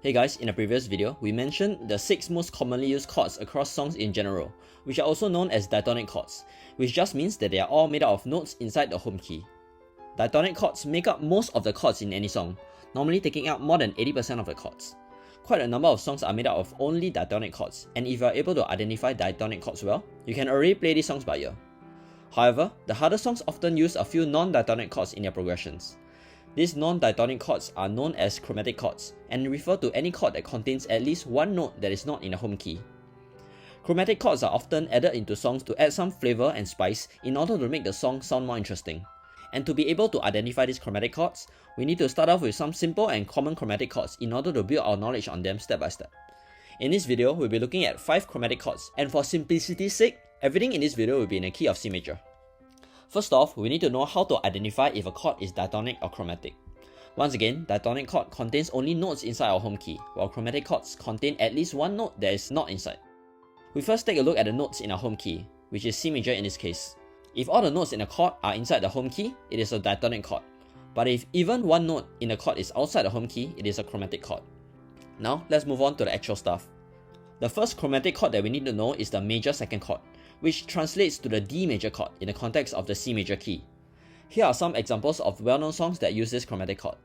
Hey guys, in a previous video, we mentioned the 6 most commonly used chords across songs in general, which are also known as diatonic chords, which just means that they are all made out of notes inside the home key. Diatonic chords make up most of the chords in any song, normally taking up more than 80% of the chords. Quite a number of songs are made out of only diatonic chords, and if you are able to identify diatonic chords well, you can already play these songs by ear. However, the harder songs often use a few non-diatonic chords in their progressions. These non-diatonic chords are known as chromatic chords and refer to any chord that contains at least one note that is not in the home key. Chromatic chords are often added into songs to add some flavor and spice in order to make the song sound more interesting. And to be able to identify these chromatic chords, we need to start off with some simple and common chromatic chords in order to build our knowledge on them step by step. In this video, we'll be looking at 5 chromatic chords, and for simplicity's sake, everything in this video will be in a key of C major. First off, we need to know how to identify if a chord is diatonic or chromatic. Once again, diatonic chord contains only notes inside our home key, while chromatic chords contain at least one note that is not inside. We first take a look at the notes in our home key, which is C major in this case. If all the notes in a chord are inside the home key, it is a diatonic chord. But if even one note in a chord is outside the home key, it is a chromatic chord. Now, let's move on to the actual stuff. The first chromatic chord that we need to know is the major second chord, which translates to the D major chord in the context of the C major key. Here are some examples of well-known songs that use this chromatic chord.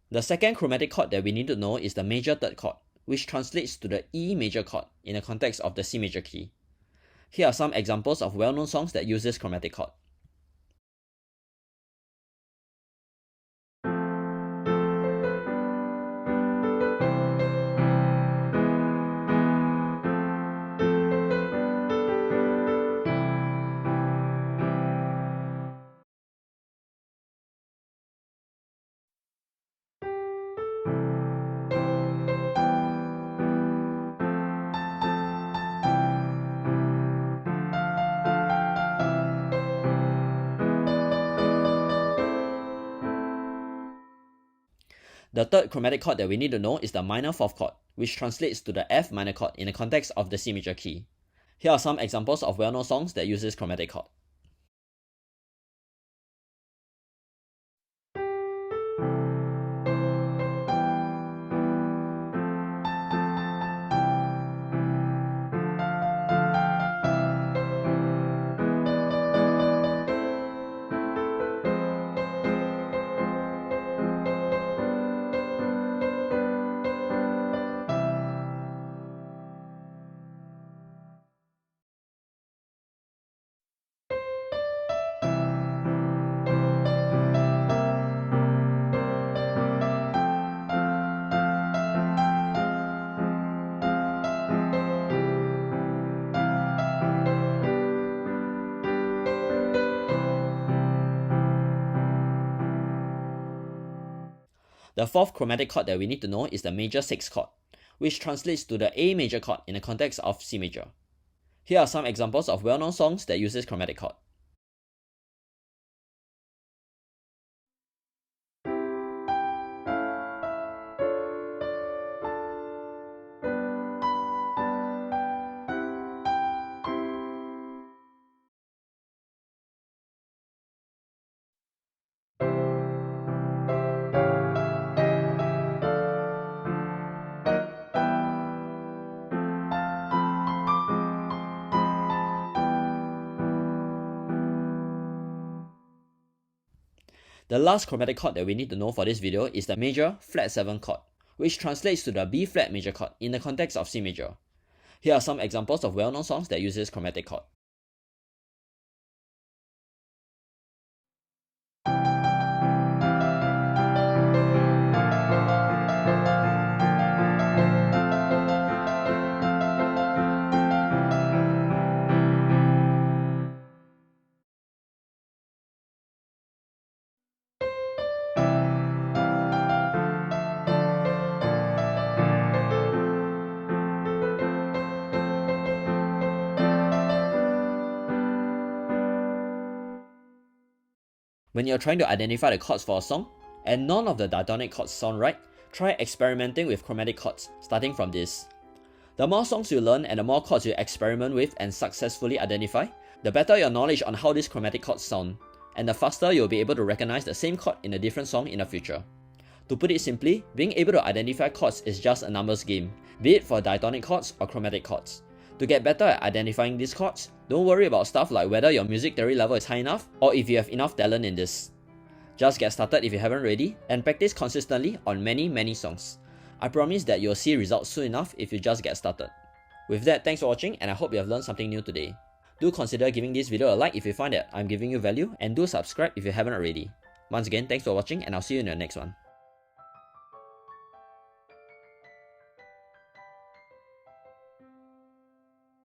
The second chromatic chord that we need to know is the major third chord, which translates to the E major chord in the context of the C major key. Here are some examples of well-known songs that use this chromatic chord. The third chromatic chord that we need to know is the minor fourth chord, which translates to the F minor chord in the context of the C major key. Here are some examples of well-known songs that use this chromatic chord. The fourth chromatic chord that we need to know is the major sixth chord, which translates to the A major chord in the context of C major. Here are some examples of well-known songs that use this chromatic chord. The last chromatic chord that we need to know for this video is the major flat 7 chord, which translates to the B flat major chord in the context of C major. Here are some examples of well-known songs that use this chromatic chord. When you're trying to identify the chords for a song, and none of the diatonic chords sound right, try experimenting with chromatic chords, starting from this. The more songs you learn and the more chords you experiment with and successfully identify, the better your knowledge on how these chromatic chords sound, and the faster you'll be able to recognize the same chord in a different song in the future. To put it simply, being able to identify chords is just a numbers game, be it for diatonic chords or chromatic chords. To get better at identifying these chords, don't worry about stuff like whether your music theory level is high enough or if you have enough talent in this. Just get started if you haven't already, and practice consistently on many songs. I promise that you'll see results soon enough if you just get started. With that, thanks for watching, and I hope you have learned something new today. Do consider giving this video a like if you find that I'm giving you value, and do subscribe if you haven't already. Once again, thanks for watching, and I'll see you in the next one.